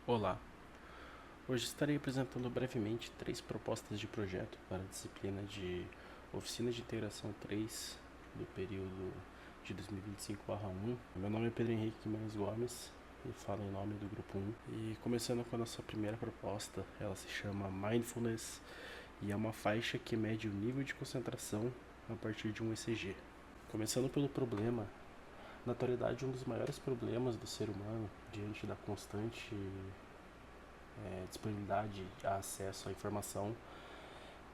Olá, hoje estarei apresentando brevemente três propostas de projeto para a disciplina de Oficina de Integração 3 do período de 2025/1. Meu nome é Pedro Henrique Guimarães Gomes e falo em nome do Grupo 1. E começando com a nossa primeira proposta, ela se chama Mindfulness e é uma faixa que mede o nível de concentração a partir de um ECG. Começando pelo problema, na atualidade um dos maiores problemas do ser humano diante da constante disponibilidade de acesso à informação,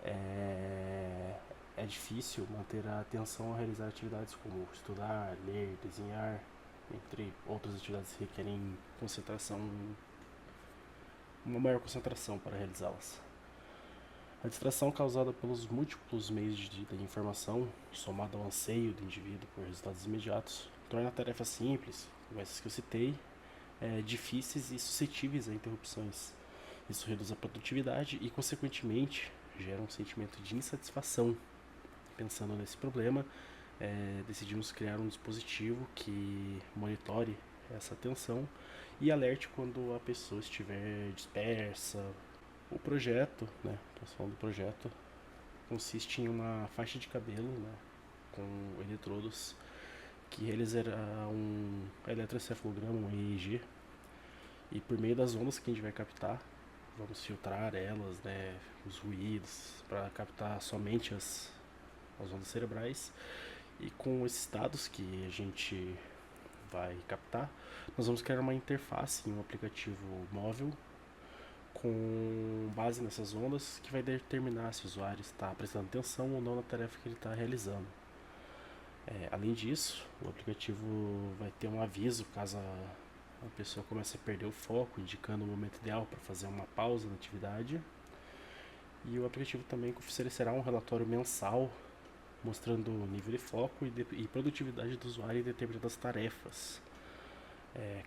é difícil manter a atenção a realizar atividades como estudar, ler, desenhar, entre outras atividades que requerem concentração, uma maior concentração para realizá-las. A distração causada pelos múltiplos meios de informação, somada ao anseio do indivíduo por resultados imediatos, torna tarefas simples, como essas que eu citei, difíceis e suscetíveis a interrupções. Isso reduz a produtividade e, consequentemente, gera um sentimento de insatisfação. Pensando nesse problema, decidimos criar um dispositivo que monitore essa atenção e alerte quando a pessoa estiver dispersa. O projeto, né, estamos falando do projeto, consiste em uma faixa de cabelo, né, com eletrodos que realizará um eletroencefalograma, um EEG, e por meio das ondas que a gente vai captar, vamos filtrar elas, né, os ruídos, para captar somente as ondas cerebrais. E com esses dados que a gente vai captar, nós vamos criar uma interface em um aplicativo móvel com base nessas ondas que vai determinar se o usuário está prestando atenção ou não na tarefa que ele está realizando. Além disso, o aplicativo vai ter um aviso caso a pessoa comece a perder o foco, indicando o momento ideal para fazer uma pausa na atividade. E o aplicativo também oferecerá um relatório mensal mostrando o nível de foco e produtividade do usuário em determinadas tarefas.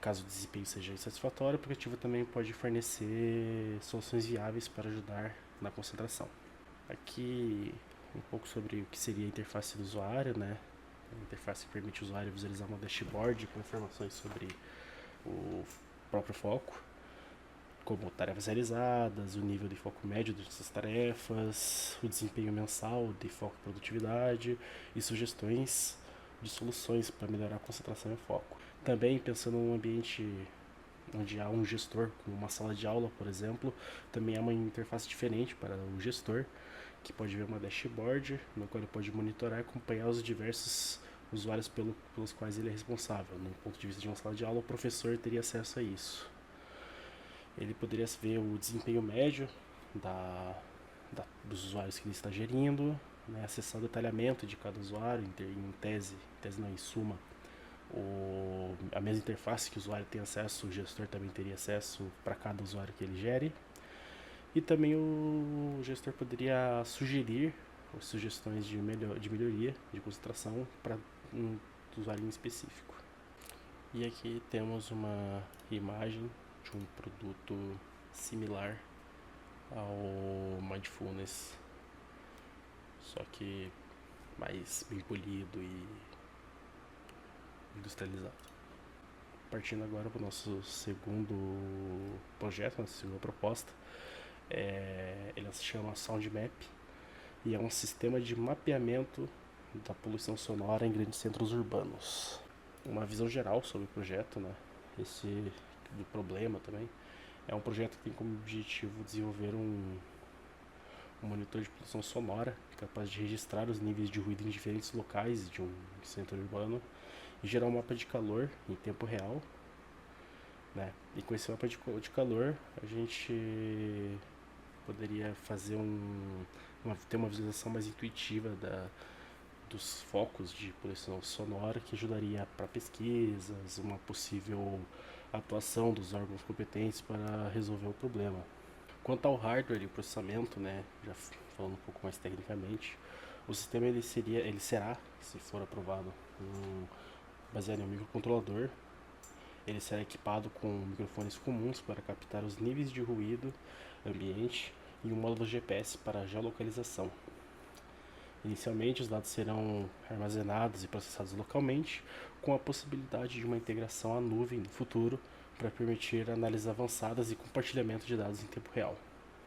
Caso o desempenho seja insatisfatório, o aplicativo também pode fornecer soluções viáveis para ajudar na concentração. Aqui um pouco sobre o que seria a interface do usuário, né? A interface permite ao usuário visualizar uma dashboard com informações sobre o próprio foco, como tarefas realizadas, o nível de foco médio dessas tarefas, o desempenho mensal de foco e produtividade e sugestões de soluções para melhorar a concentração e foco. Também pensando num ambiente onde há um gestor, como uma sala de aula, por exemplo, também há uma interface diferente para o gestor, que pode ver uma dashboard, no qual ele pode monitorar e acompanhar os diversos usuários pelos quais ele é responsável. No ponto de vista de uma sala de aula, o professor teria acesso a isso. Ele poderia ver o desempenho médio dos usuários que ele está gerindo, né, acessar o detalhamento de cada usuário, em tese não, em suma, a mesma interface que o usuário tem acesso, o gestor também teria acesso para cada usuário que ele gere. E também o gestor poderia sugerir sugestões de melhoria de concentração para um usuário em específico. E aqui temos uma imagem de um produto similar ao Mindfulness, só que mais bem polido e industrializado. Partindo agora para o nosso segundo projeto, nossa segunda proposta, ele se chama SoundMap e é um sistema de mapeamento da poluição sonora em grandes centros urbanos. Uma visão geral sobre o projeto, né? Esse do problema também. É um projeto que tem como objetivo desenvolver um monitor de poluição sonora capaz de registrar os níveis de ruído em diferentes locais de um centro urbano e gerar um mapa de calor em tempo real, né? E com esse mapa de calor a gente poderia fazer ter uma visualização mais intuitiva dos focos de poluição sonora, que ajudaria para pesquisas, uma possível atuação dos órgãos competentes para resolver o problema. Quanto ao hardware e processamento, né, já falando um pouco mais tecnicamente, o sistema ele será, se for aprovado, baseado em um microcontrolador. Ele será equipado com microfones comuns para captar os níveis de ruído ambiente e um módulo GPS para geolocalização. Inicialmente, os dados serão armazenados e processados localmente, com a possibilidade de uma integração à nuvem no futuro para permitir análises avançadas e compartilhamento de dados em tempo real.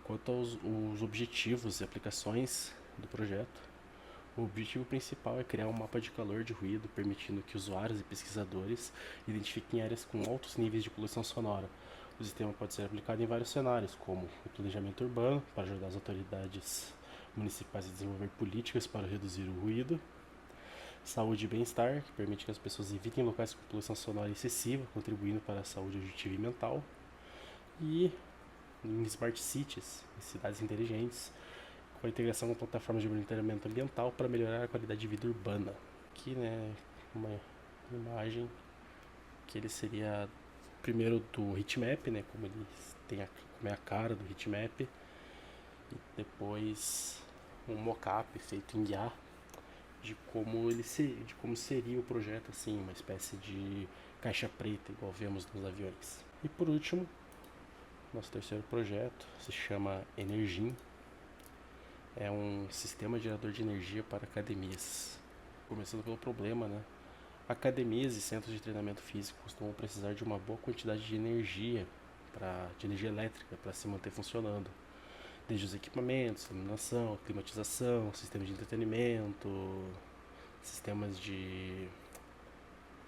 Quanto aos os objetivos e aplicações do projeto, o objetivo principal é criar um mapa de calor de ruído, permitindo que usuários e pesquisadores identifiquem áreas com altos níveis de poluição sonora. O sistema pode ser aplicado em vários cenários, como o planejamento urbano, para ajudar as autoridades municipais a desenvolver políticas para reduzir o ruído, saúde e bem-estar, que permite que as pessoas evitem locais com poluição sonora excessiva, contribuindo para a saúde auditiva e mental, e em smart cities, em cidades inteligentes, com a integração com plataformas de monitoramento ambiental para melhorar a qualidade de vida urbana. Aqui, né, uma imagem que ele seria primeiro do heatmap, né, como ele tem como é a cara do heatmap, e depois um mockup feito em IA de como seria o projeto, assim, uma espécie de caixa preta igual vemos nos aviões. E por último, nosso terceiro projeto se chama Energin. É um sistema gerador de energia para academias. Começando pelo problema, né? Academias e centros de treinamento físico costumam precisar de uma boa quantidade de energia, de energia elétrica para se manter funcionando. Desde os equipamentos, iluminação, climatização, sistemas de entretenimento, sistemas de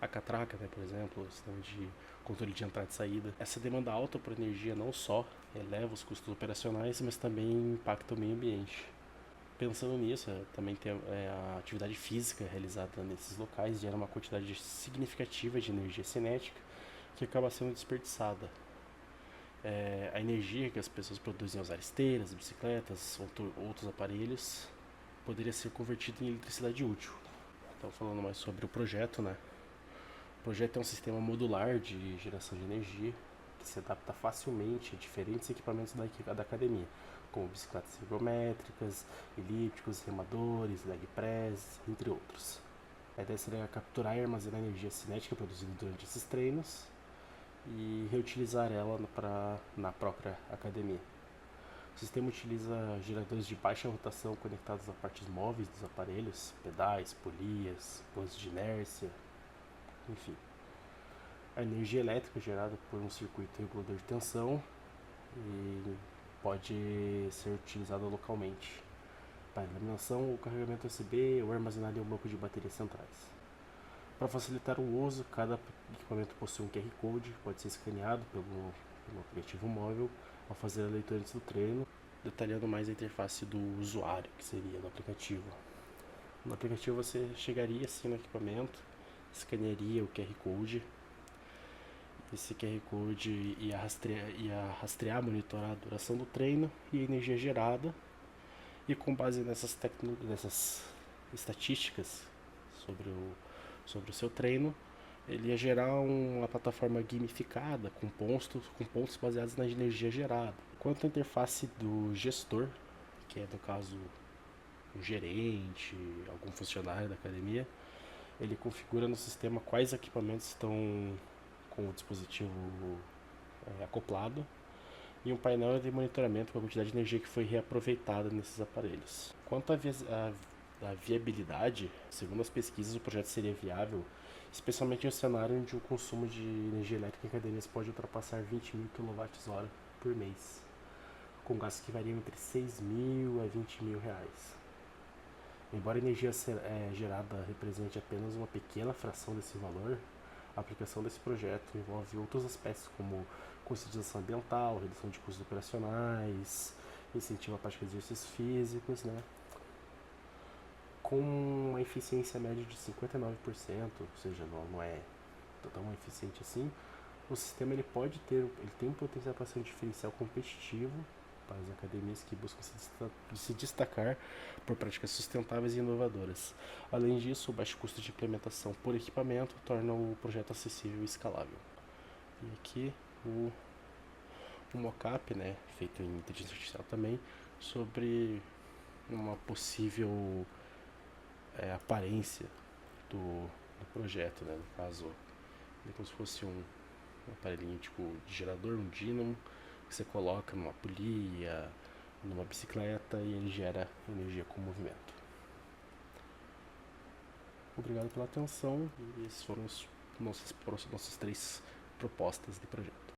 a catraca, né, por exemplo, sistema de controle de entrada e saída. Essa demanda alta por energia não só eleva os custos operacionais, mas também impacta o meio ambiente. Pensando nisso, também tem a atividade física realizada nesses locais gera uma quantidade significativa de energia cinética que acaba sendo desperdiçada. A energia que as pessoas produzem ao usar esteiras, bicicletas, outros aparelhos, poderia ser convertida em eletricidade útil. Então, falando mais sobre o projeto, né? O projeto é um sistema modular de geração de energia que se adapta facilmente a diferentes equipamentos da academia, como bicicletas ergométricas, elípticos, remadores, leg press, entre outros. A ideia seria capturar e armazenar a energia cinética produzida durante esses treinos e reutilizar ela na própria academia. O sistema utiliza geradores de baixa rotação conectados a partes móveis dos aparelhos, pedais, polias, pontos de inércia, enfim. A energia elétrica é gerada por um circuito regulador de tensão e pode ser utilizada localmente para iluminação ou carregamento USB ou armazenado em um banco de baterias centrais. Para facilitar o uso, cada equipamento possui um QR Code que pode ser escaneado pelo aplicativo móvel ao fazer a leitura antes do treino, detalhando mais a interface do usuário, que seria no aplicativo. No aplicativo você chegaria assim no equipamento, escanearia o QR Code. Esse QR Code ia rastrear, monitorar a duração do treino e a energia gerada. E com base nessas estatísticas sobre o seu treino, ele ia gerar uma plataforma gamificada com pontos baseados na energia gerada. Quanto à interface do gestor, que é no caso um gerente, algum funcionário da academia, ele configura no sistema quais equipamentos estão com o dispositivo acoplado e um painel de monitoramento com a quantidade de energia que foi reaproveitada nesses aparelhos. Quanto à viabilidade, segundo as pesquisas, o projeto seria viável, especialmente em um cenário onde o consumo de energia elétrica em academias pode ultrapassar 20.000 kWh por mês, com gastos que variam entre 6.000 a 20.000 reais. Embora a energia gerada represente apenas uma pequena fração desse valor, a aplicação desse projeto envolve outros aspectos como conscientização ambiental, redução de custos operacionais, incentivo à prática de exercícios físicos, né? Com uma eficiência média de 59%, ou seja, não é tão eficiente assim, o sistema ele tem um potencial para ser um diferencial competitivo para as academias que buscam se destacar por práticas sustentáveis e inovadoras. Além disso, o baixo custo de implementação por equipamento torna o projeto acessível e escalável. E aqui o mockup, né, feito em inteligência artificial também, sobre uma possível aparência do projeto, né, no caso, é como se fosse um aparelhinho tipo de gerador, um dínamo, que você coloca numa polia, numa bicicleta e ele gera energia com movimento. Obrigado pela atenção e esses foram os nossos 3 propostas de projeto.